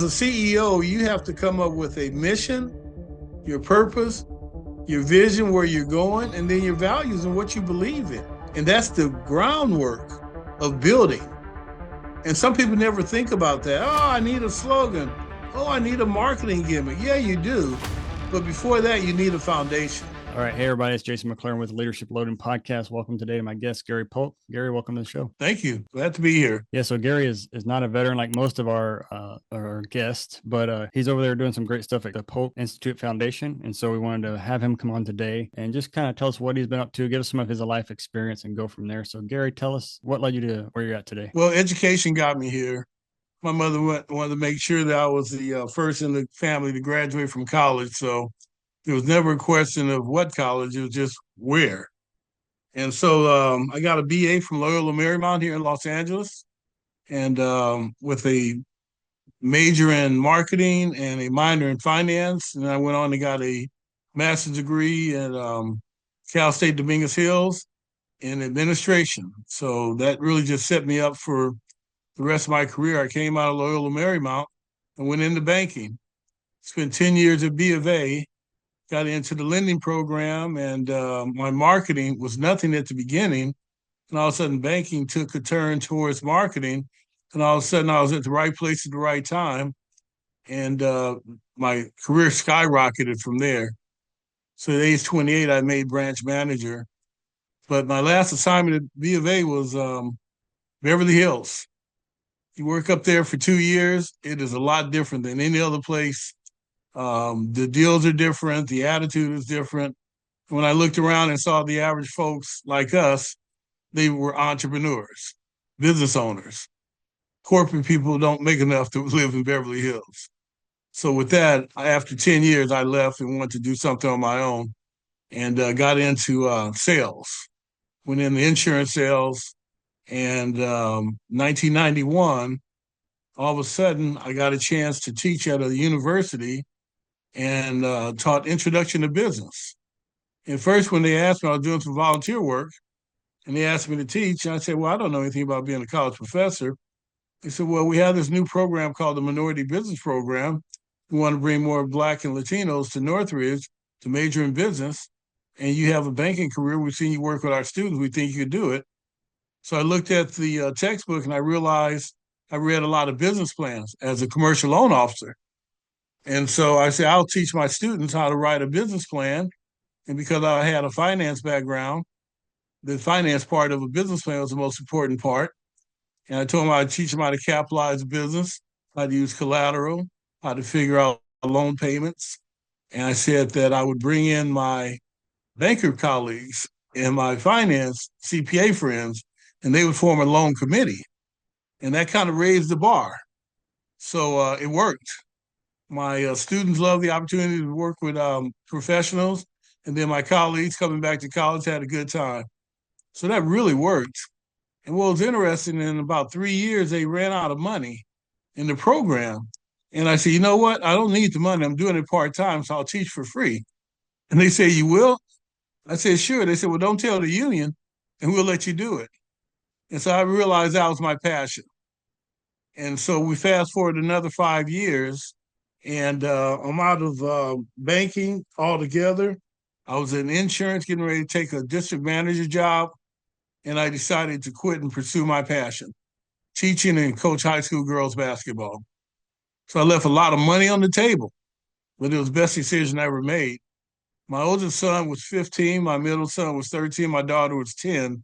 As a CEO, you have to come up with a mission, your purpose, your vision, where you're going, and then your values and what you believe in. And that's the groundwork of building. And some people never think about that. Oh, I need a slogan. Oh, I need a marketing gimmick. Yeah, you do. But before that, you need a foundation. All right. Hey, everybody. It's Jason McLaren with the Leadership Loading Podcast. Welcome today to my guest, Gary Polk. Gary, welcome to the show. Thank you. Glad to be here. Yeah. So Gary is not a veteran like most of our guests, but he's over there doing some great stuff at the Polk Institute Foundation. And so we wanted to have him come on today and just kind of tell us what he's been up to, give us some of his life experience and go from there. So Gary, tell us what led you to where you're at today. Well, education got me here. My mother wanted to make sure that I was the first in the family to graduate from college. So there was never a question of what college, it was just where. And so I got a BA from Loyola Marymount here in Los Angeles, and with a major in marketing and a minor in finance. And I went on and got a master's degree at Cal State Dominguez Hills in administration. So that really just set me up for the rest of my career. I came out of Loyola Marymount and went into banking. Spent 10 years at B of A, got into the lending program, and my marketing was nothing at the beginning. And all of a sudden, banking took a turn towards marketing. And all of a sudden, I was at the right place at the right time. And my career skyrocketed from there. So at age 28, I made branch manager. But my last assignment at B of A was Beverly Hills. You work up there for 2 years, it is a lot different than any other place. The deals are different. The attitude is different. When I looked around and saw the average folks like us, they were entrepreneurs, business owners. Corporate people don't make enough to live in Beverly Hills. So with that, after 10 years, I left and wanted to do something on my own and got into sales. Went in the insurance sales. And 1991, all of a sudden, I got a chance to teach at a university and taught introduction to business. And first, when they asked me, I was doing some volunteer work, and they asked me to teach. And I said, well, I don't know anything about being a college professor. They said, well, we have this new program called the Minority Business Program. We want to bring more Black and Latinos to Northridge to major in business. And you have a banking career. We've seen you work with our students. We think you could do it. So I looked at the textbook and I realized I read a lot of business plans as a commercial loan officer. And so I said, I'll teach my students how to write a business plan. And because I had a finance background, the finance part of a business plan was the most important part. And I told them I'd teach them how to capitalize a business, how to use collateral, how to figure out loan payments. And I said that I would bring in my banker colleagues and my finance CPA friends, and they would form a loan committee. And that kind of raised the bar. So it worked. My students loved the opportunity to work with professionals. And then my colleagues coming back to college had a good time. So that really worked. And what was interesting, in about 3 years, they ran out of money in the program. And I said, you know what? I don't need the money. I'm doing it part-time, so I'll teach for free. And they say, you will? I said, sure. They said, well, don't tell the union, and we'll let you do it. And so I realized that was my passion. And so we fast forward another 5 years, and I'm out of banking altogether. I was in insurance, getting ready to take a district manager job, and I decided to quit and pursue my passion, teaching and coach high school girls basketball. So I left a lot of money on the table, but it was the best decision I ever made. My oldest son was 15, my middle son was 13, my daughter was 10.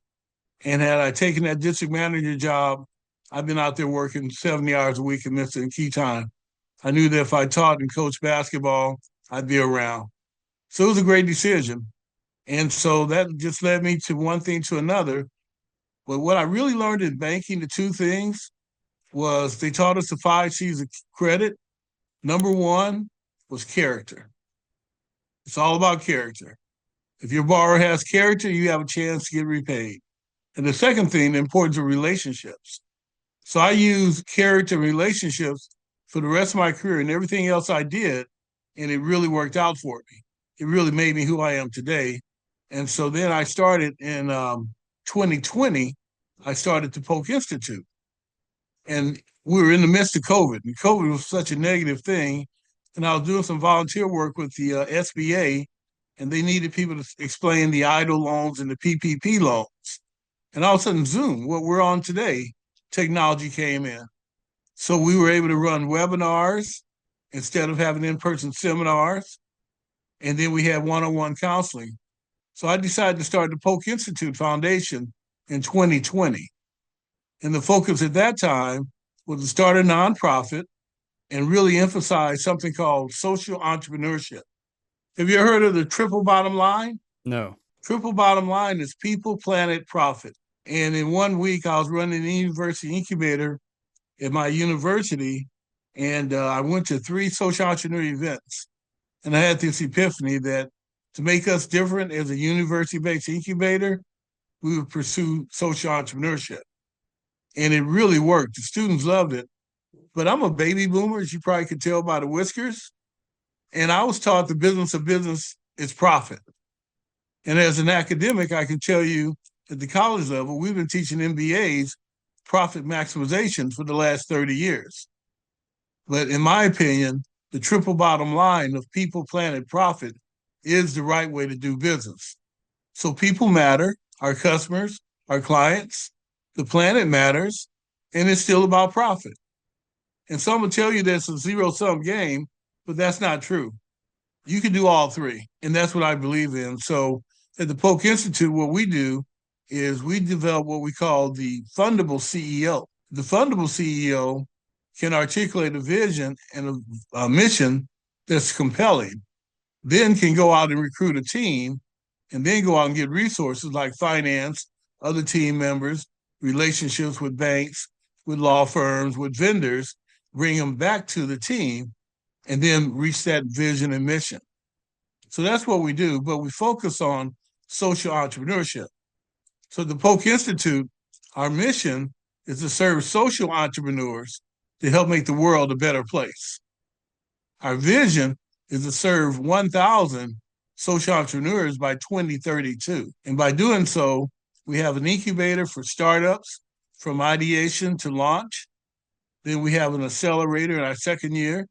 And had I taken that district manager job, I've been out there working 70 hours a week and missing key time. I knew that if I taught and coached basketball, I'd be around. So it was a great decision. And so that just led me to one thing to another. But what I really learned in banking, the two things, was they taught us the 5 C's of credit. Number one was character. It's all about character. If your borrower has character, you have a chance to get repaid. And the second thing, the importance of relationships. So I used character and relationships for the rest of my career and everything else I did, and it really worked out for me. It really made me who I am today. And so then I started in 2020, I started the Polk Institute. And we were in the midst of COVID, and COVID was such a negative thing. And I was doing some volunteer work with the SBA, and they needed people to explain the EIDL loans and the PPP loans. And all of a sudden, Zoom, what we're on today, technology came in. So we were able to run webinars instead of having in-person seminars. And then we had one-on-one counseling. So I decided to start the Polk Institute Foundation in 2020. And the focus at that time was to start a nonprofit and really emphasize something called social entrepreneurship. Have you ever heard of the triple bottom line? No. Triple bottom line is people, planet, profit. And in 1 week, I was running a university incubator at my university, and I went to 3 social entrepreneur events. And I had this epiphany that to make us different as a university-based incubator, we would pursue social entrepreneurship. And it really worked. The students loved it. But I'm a baby boomer, as you probably could tell by the whiskers. And I was taught the business of business is profit. And as an academic, I can tell you at the college level, we've been teaching MBAs profit maximization for the last 30 years. But in my opinion, the triple bottom line of people, planet, profit is the right way to do business. So people matter, our customers, our clients, the planet matters, and it's still about profit. And some will tell you that's a zero-sum game, but that's not true. You can do all 3, and that's what I believe in. So at the Polk Institute, what we do is we develop what we call the Fundable CEO. The Fundable CEO can articulate a vision and a mission that's compelling, then can go out and recruit a team, and then go out and get resources like finance, other team members, relationships with banks, with law firms, with vendors, bring them back to the team, and then reach that vision and mission. So that's what we do, but we focus on social entrepreneurship. So the Polk Institute, our mission is to serve social entrepreneurs to help make the world a better place. Our vision is to serve 1,000 social entrepreneurs by 2032. And by doing so, we have an incubator for startups from ideation to launch. Then we have an accelerator in our second year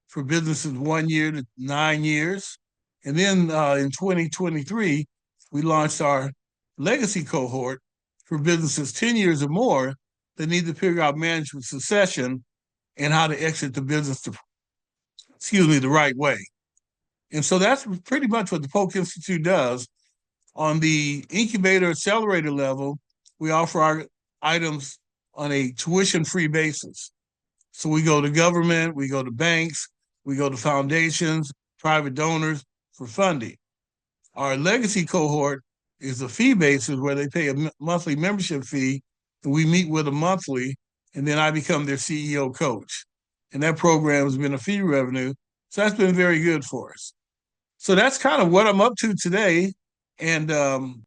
for businesses 1 year to 9 years. And then in 2023, we launched our legacy cohort for businesses 10 years or more that need to figure out management succession and how to exit the business the right way. And so that's pretty much what the Polk Institute does. On the incubator accelerator level, we offer our items on a tuition-free basis. So we go to government, we go to banks, we go to foundations, private donors for funding. Our legacy cohort is a fee basis where they pay a monthly membership fee, and we meet with them monthly, and then I become their CEO coach. And that program has been a fee revenue, so that's been very good for us. So that's kind of what I'm up to today. And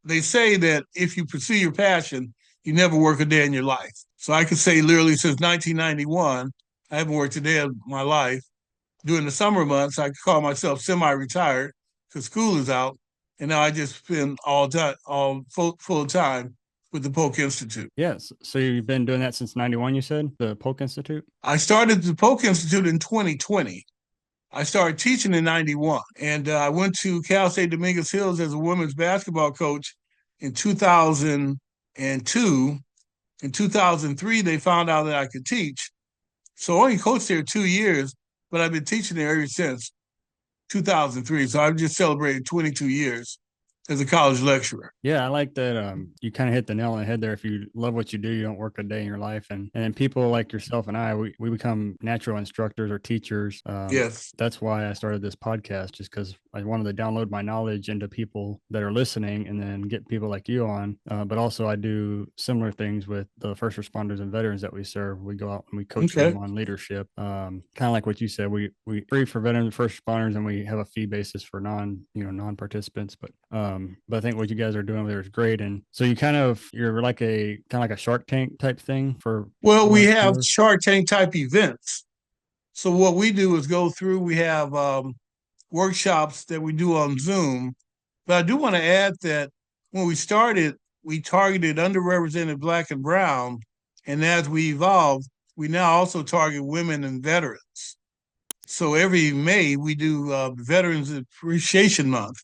they say that if you pursue your passion, you never work a day in your life. So I could say literally since 1991, I haven't worked a day of my life. During the summer months, I call myself semi-retired because school is out. And now I just spend all full time with the Polk Institute. Yes. So you've been doing that since 91, you said, the Polk Institute? I started the Polk Institute in 2020. I started teaching in 91, and I went to Cal State Dominguez Hills as a women's basketball coach in 2002. In 2003, they found out that I could teach. So I only coached there 2 years, but I've been teaching there ever since 2003. So I've just celebrated 22 years as a college lecturer. Yeah, I like that. You kind of hit the nail on the head there. If you love what you do, you don't work a day in your life. And then people like yourself and I, we become natural instructors or teachers. Yes. That's why I started this podcast, just because I wanted to download my knowledge into people that are listening and then get people like you on. But also I do similar things with the first responders and veterans that we serve. We go out and we coach them on leadership. Kind of like what you said, we free for veterans and first responders, and we have a fee basis for non-participants. But I think what you guys are doing over there is great. And so you're like a Shark Tank type thing for. Well, we have Shark Tank type events. So what we do is go through, we have workshops that we do on Zoom. But I do want to add that when we started, we targeted underrepresented Black and Brown. And as we evolved, we now also target women and veterans. So every May we do Veterans Appreciation Month,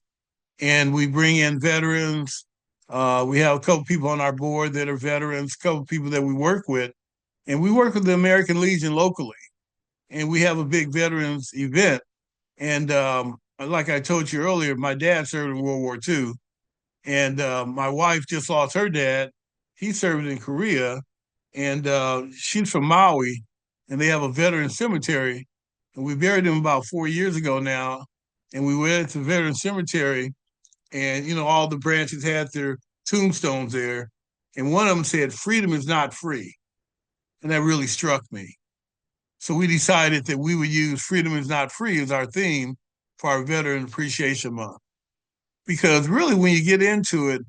and we bring in veterans. We have a couple people on our board that are veterans, a couple people that we work with, and we work with the American Legion locally. And we have a big veterans event. And like I told you earlier, my dad served in World War II, and my wife just lost her dad. He served in Korea, and she's from Maui, and they have a veteran cemetery. And we buried him about 4 years ago now. And we went to the veteran cemetery, and all the branches had their tombstones there, and one of them said, "Freedom is not free," and that really struck me. So we decided that we would use "Freedom is not free" as our theme for our Veteran Appreciation Month. Because really, when you get into it,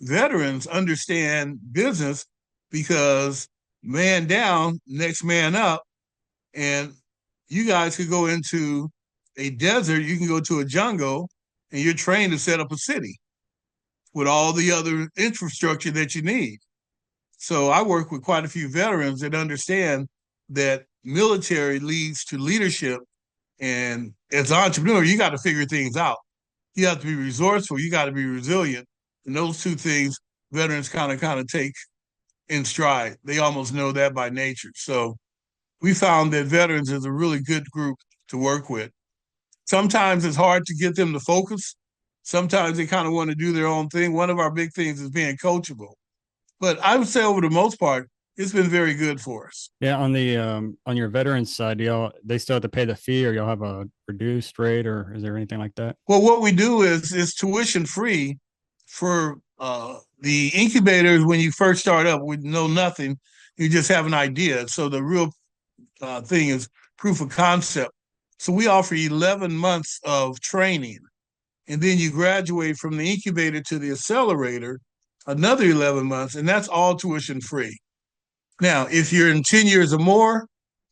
veterans understand business because man down, next man up. And you guys could go into a desert, you can go to a jungle, and you're trained to set up a city with all the other infrastructure that you need. So I work with quite a few veterans that understand that military leads to leadership. And as an entrepreneur, you got to figure things out. You have to be resourceful. You got to be resilient. And those two things, veterans kind of take in stride. They almost know that by nature. So we found that veterans is a really good group to work with. Sometimes it's hard to get them to focus. Sometimes they kind of want to do their own thing. One of our big things is being coachable. But I would say over the most part, it's been very good for us. Yeah, on your veterans side, y'all they still have to pay the fee, or y'all have a reduced rate, or is there anything like that? Well, what we do is tuition free for the incubators. When you first start up with know nothing, you just have an idea. So the real thing is proof of concept. So we offer 11 months of training, and then you graduate from the incubator to the accelerator, another 11 months, and that's all tuition free. Now, if you're in 10 years or more,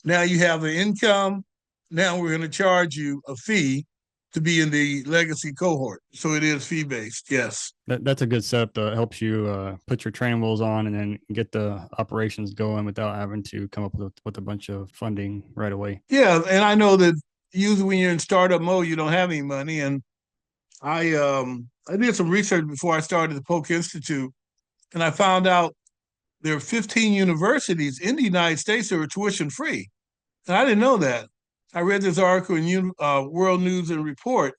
now you have an income. Now we're going to charge you a fee to be in the legacy cohort. So it is fee based. Yes. That's a good setup that helps you put your training wheels on and then get the operations going without having to come up with a bunch of funding right away. Yeah. And I know that usually when you're in startup mode, you don't have any money. And I did some research before I started the Polk Institute, and I found out there are 15 universities in the United States that are tuition free. And I didn't know that. I read this article in World News and Report,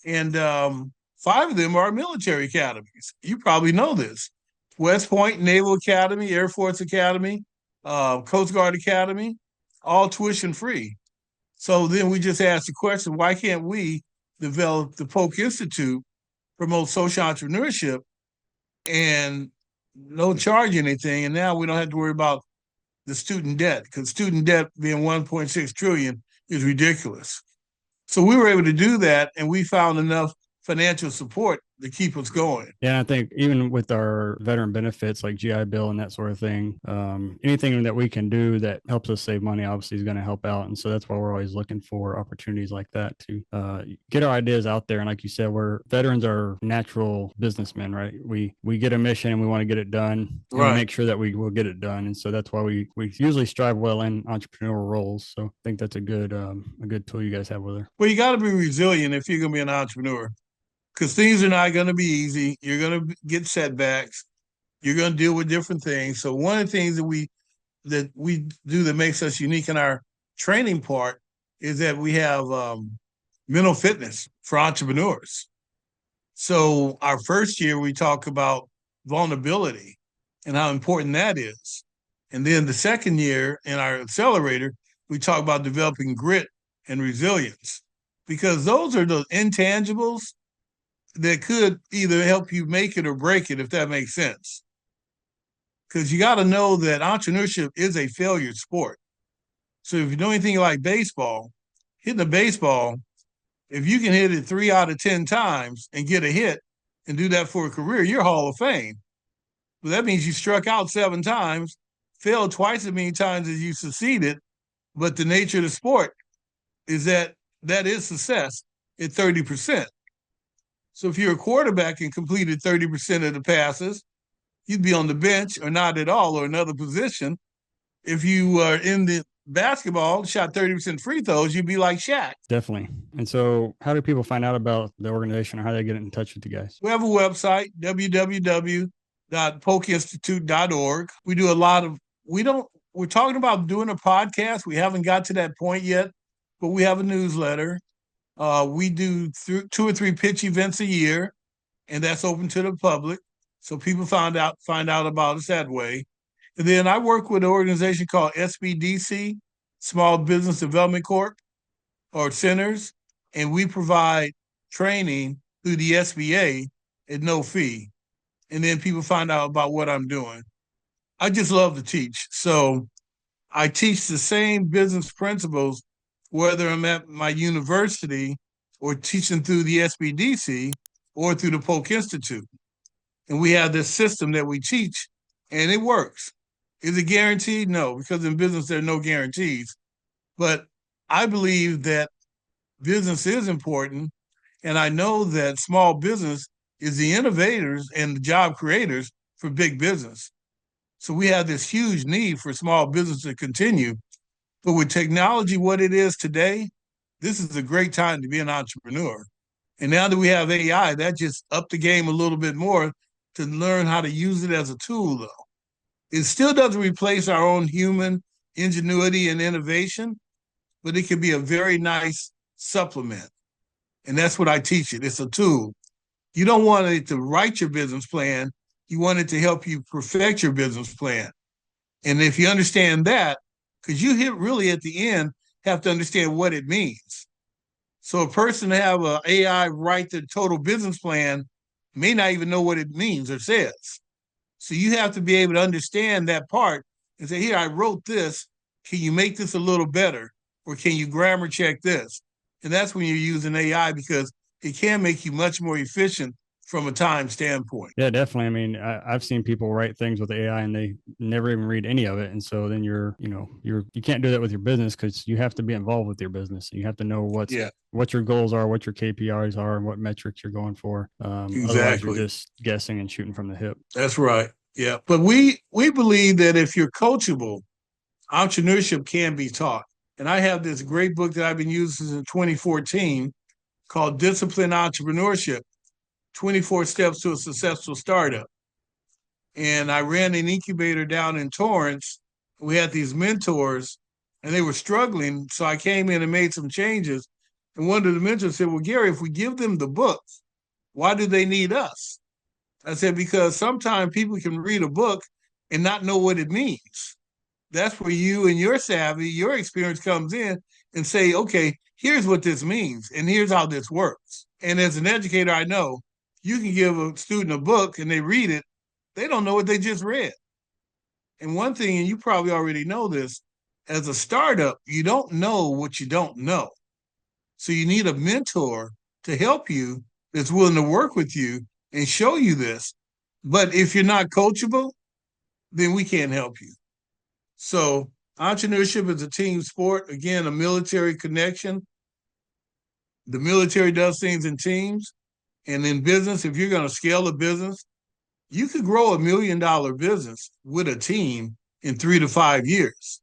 and 5 of them are military academies. You probably know this: West Point Naval Academy, Air Force Academy, Coast Guard Academy, all tuition free. So then we just asked the question, why can't we develop the Polk Institute, promote social entrepreneurship, and don't charge anything? And now we don't have to worry about the student debt, because student debt being 1.6 trillion is ridiculous. So we were able to do that, and we found enough financial support to keep us going. Yeah, I think even with our veteran benefits like GI Bill and that sort of thing, anything that we can do that helps us save money obviously is going to help out. And so that's why we're always looking for opportunities like that to get our ideas out there. And like you said, veterans are natural businessmen, right? We get a mission and we want to get it done, and Right. we make sure that we will get it done. And so that's why we usually strive well in entrepreneurial roles. So I think that's a good tool you guys have with her. Well, you got to be resilient if you're going to be an entrepreneur, because things are not going to be easy. You're going to get setbacks. You're going to deal with different things. So one of the things that we do that makes us unique in our training part is that we have mental fitness for entrepreneurs. So our first year, we talk about vulnerability and how important that is. And then the second year in our accelerator, we talk about developing grit and resilience, because those are the intangibles that could either help you make it or break it, if that makes sense. Because you got to know that entrepreneurship is a failure sport. So if you know anything like baseball, hitting a baseball, if you can hit it 3 out of 10 times and get a hit and do that for a career, you're Hall of Fame. But that means you struck out 7 times, failed twice as many times as you succeeded. But the nature of the sport is that is success at 30%. So if you're a quarterback and completed 30% of the passes, you'd be on the bench or not at all or another position. If you were in the basketball, shot 30% free throws, you'd be like Shaq. Definitely. And so, how do people find out about the organization, or how do they get in touch with you guys? We have a website, www.polkinstitute.org. We do a lot of, we're talking about doing a podcast. We haven't got to that point yet, but we have a newsletter. We do two or three pitch events a year, and that's open to the public. So people find out about us that way. And then I work with an organization called SBDC, Small Business Development Corp, or centers, and we provide training through the SBA at no fee. And then people find out about what I'm doing. I just love to teach. So I teach the same business principles, whether I'm at my university or teaching through the SBDC or through the Polk Institute. And we have this system that we teach, and it works. Is it guaranteed? No, because in business, there are no guarantees. But I believe that business is important. And I know that small business is the innovators and the job creators for big business. So we have this huge need for small business to continue. But with technology, what it is today, this is a great time to be an entrepreneur. And now that we have AI, that just upped the game a little bit more to learn how to use it as a tool, though. It still doesn't replace our own human ingenuity and innovation, but it can be a very nice supplement. And that's what I teach it. It's a tool. You don't want it to write your business plan. You want it to help you perfect your business plan. And if you understand that, because you hit really at the end, have to understand what it means. So a person to have an AI write the total business plan may not even know what it means or says. So you have to be able to understand that part and say, here, I wrote this. Can you make this a little better? Or can you grammar check this? And that's when you're using AI, because it can make you much more efficient from a time standpoint. Yeah, definitely. I mean, I've seen people write things with AI and they never even read any of it. And so then you can't do that with your business, because you have to be involved with your business. You have to know what your goals are, what your KPIs are, and what metrics you're going for. Otherwise, you're just guessing and shooting from the hip. That's right. Yeah. But we believe that if you're coachable, entrepreneurship can be taught. And I have this great book that I've been using since 2014 called Disciplined Entrepreneurship, 24 Steps to a Successful Startup. And I ran an incubator down in Torrance. We had these mentors and they were struggling. So I came in and made some changes. And one of the mentors said, well, Gary, if we give them the book, why do they need us? I said, because sometimes people can read a book and not know what it means. That's where you and your savvy, your experience comes in and say, okay, here's what this means and here's how this works. And as an educator, I know you can give a student a book and they read it, they don't know what they just read. And one thing, and you probably already know this, as a startup, you don't know what you don't know. So you need a mentor to help you that's willing to work with you and show you this. But if you're not coachable, then we can't help you. So entrepreneurship is a team sport. Again, a military connection. The military does things in teams. And in business, if you're going to scale a business, you could grow $1 million business with a team in 3 to 5 years,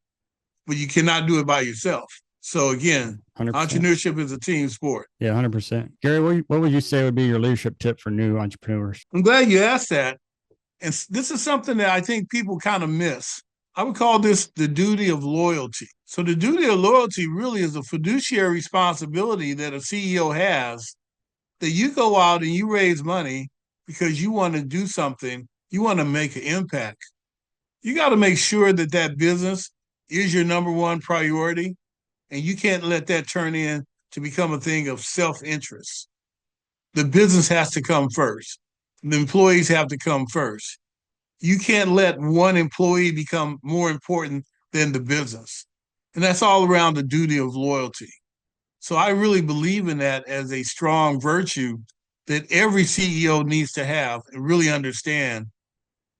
but you cannot do it by yourself. So again, 100%. Entrepreneurship is a team sport. Yeah, 100%. Gary, what would you say would be your leadership tip for new entrepreneurs? I'm glad you asked that. And this is something that I think people kind of miss. I would call this the duty of loyalty. So the duty of loyalty really is a fiduciary responsibility that a CEO has, that you go out and you raise money because you want to do something, you want to make an impact. You got to make sure that that business is your number one priority, and you can't let that turn in to become a thing of self-interest. The business has to come first. The employees have to come first. You can't let one employee become more important than the business. And that's all around the duty of loyalty. So I really believe in that as a strong virtue that every CEO needs to have and really understand.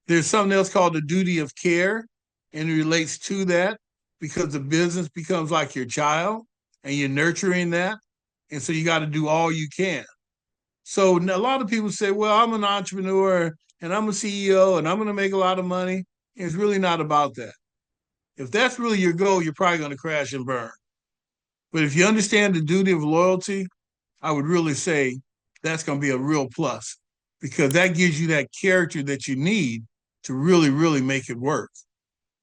There's something else called the duty of care, and it relates to that because the business becomes like your child and you're nurturing that. And so you got to do all you can. So a lot of people say, well, I'm an entrepreneur and I'm a CEO and I'm going to make a lot of money. It's really not about that. If that's really your goal, you're probably going to crash and burn. But if you understand the duty of loyalty, I would really say that's going to be a real plus because that gives you that character that you need to really, really make it work.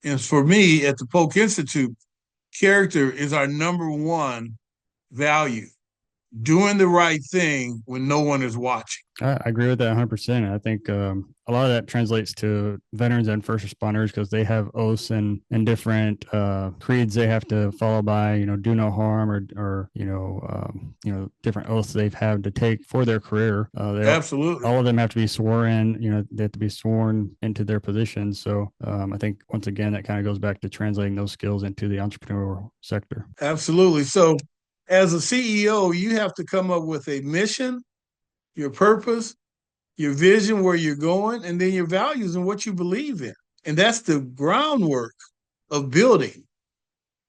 And for me at the Polk Institute, character is our number one value. Doing the right thing when no one is watching. I agree with that 100%. I think a lot of that translates to veterans and first responders because they have oaths and different creeds they have to follow by, do no harm or different oaths they've had to take for their career. Absolutely. All of them have to be sworn in, they have to be sworn into their positions. So I think once again, that kind of goes back to translating those skills into the entrepreneurial sector. Absolutely. So as a CEO, you have to come up with a mission, your purpose, your vision, where you're going, and then your values and what you believe in. And that's the groundwork of building.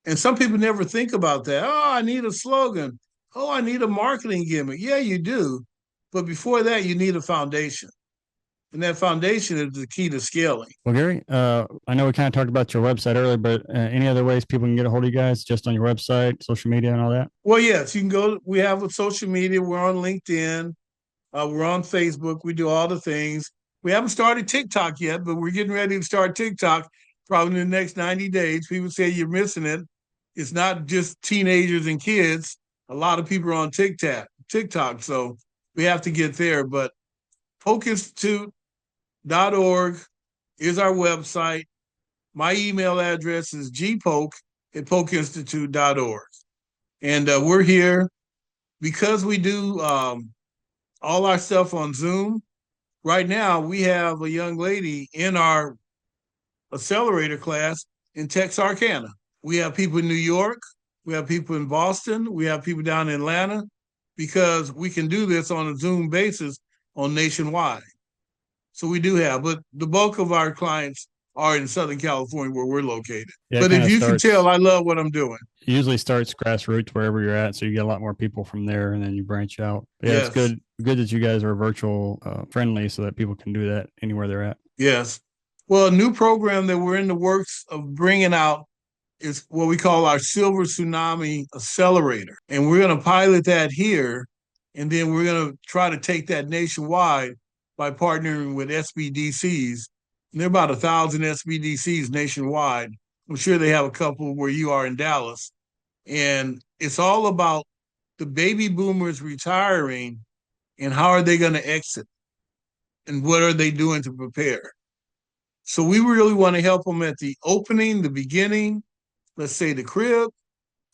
And some people never think about that. Oh, I need a slogan. Oh, I need a marketing gimmick. Yeah, you do. But before that, you need a foundation. And that foundation is the key to scaling. Well, Gary, I know we kind of talked about your website earlier, but any other ways people can get a hold of you guys just on your website, social media and all that? Well, yes, you can go. We have a social media. We're on LinkedIn. We're on Facebook. We do all the things. We haven't started TikTok yet, but we're getting ready to start TikTok probably in the next 90 days. People say you're missing it. It's not just teenagers and kids. A lot of people are on TikTok. So we have to get there. But polkinstitute.org is our website. My email address is gpolk@polkinstitute.org. And we're here because we do all our stuff on Zoom. Right now, we have a young lady in our accelerator class in Texarkana. We have people in New York. We have people in Boston. We have people down in Atlanta because we can do this on a Zoom basis on nationwide. So we do have, but the bulk of our clients are in Southern California where we're located. Yeah, but if you can tell, I love what I'm doing. It usually starts grassroots wherever you're at, so you get a lot more people from there, and then you branch out. Yeah, yes. It's good that you guys are virtual friendly, so that people can do that anywhere they're at. Yes. Well, a new program that we're in the works of bringing out is what we call our Silver Tsunami Accelerator, and we're going to pilot that here, and then we're going to try to take that nationwide by partnering with SBDCs. And there are about 1,000 SBDCs nationwide. I'm sure they have a couple where you are in Dallas. And it's all about the baby boomers retiring and how are they going to exit and what are they doing to prepare. So we really want to help them at the opening, the beginning, let's say the crib,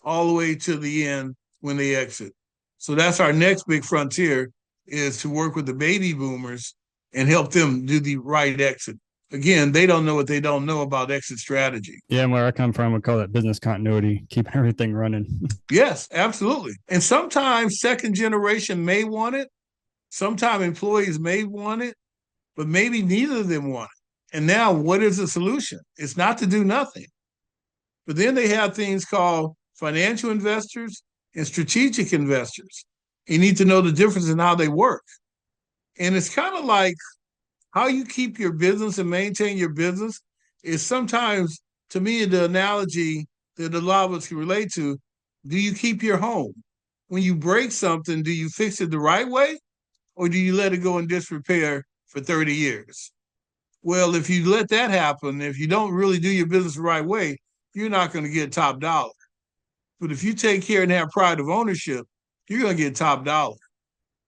all the way to the end when they exit. So that's our next big frontier, is to work with the baby boomers and help them do the right exit. Again, they don't know what they don't know about exit strategy. Yeah, and where I come from, we call that business continuity, keeping everything running. Yes, absolutely. And sometimes second generation may want it. Sometimes employees may want it, but maybe neither of them want it. And now what is the solution? It's not to do nothing. But then they have things called financial investors and strategic investors. You need to know the difference in how they work. And it's kind of like how you keep your business and maintain your business is sometimes, to me, the analogy that a lot of us can relate to, do you keep your home? When you break something, do you fix it the right way? Or do you let it go in disrepair for 30 years? Well, if you let that happen, if you don't really do your business the right way, you're not going to get top dollar. But if you take care and have pride of ownership, you're going to get top dollar.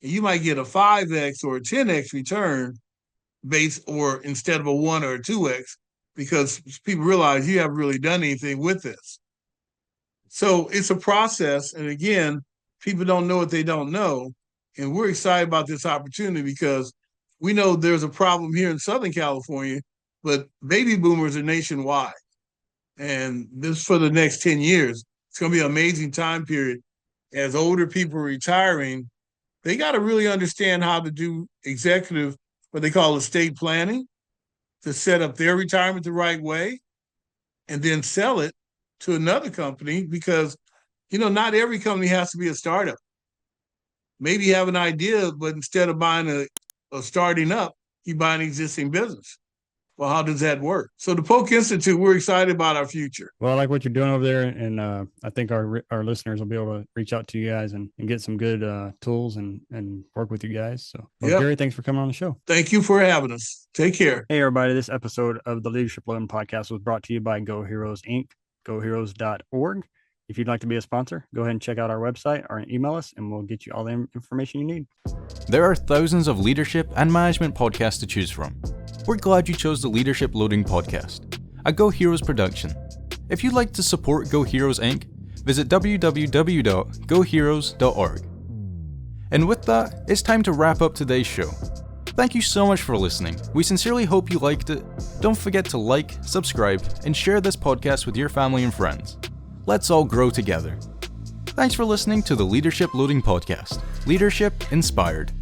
And you might get a 5X or a 10X return base, or instead of a 1 or a 2X, because people realize you haven't really done anything with this. So it's a process. And again, people don't know what they don't know. And we're excited about this opportunity because we know there's a problem here in Southern California, but baby boomers are nationwide. And this for the next 10 years, it's going to be an amazing time period. As older people are retiring, they got to really understand how to do executive, what they call estate planning, to set up their retirement the right way and then sell it to another company because, not every company has to be a startup. Maybe you have an idea, but instead of buying a starting up, you buy an existing business. well, how does that work? So the Polk Institute, we're excited about our future. Well, I like what you're doing over there, and I think our listeners will be able to reach out to you guys and get some good tools and work with you guys. So, Yep. Gary, thanks for coming on the show. Thank you for having us. Take care. Hey, everybody. This episode of the Leadership Loading Podcast was brought to you by Go Heroes Inc., goheroes.org. If you'd like to be a sponsor, go ahead and check out our website or email us, and we'll get you all the information you need. There are thousands of leadership and management podcasts to choose from. We're glad you chose the Leadership Loading Podcast, a Go Heroes production. If you'd like to support Go Heroes Inc., visit www.goheroes.org. And with that, it's time to wrap up today's show. Thank you so much for listening. We sincerely hope you liked it. Don't forget to like, subscribe, and share this podcast with your family and friends. Let's all grow together. Thanks for listening to the Leadership Loading Podcast. Leadership inspired.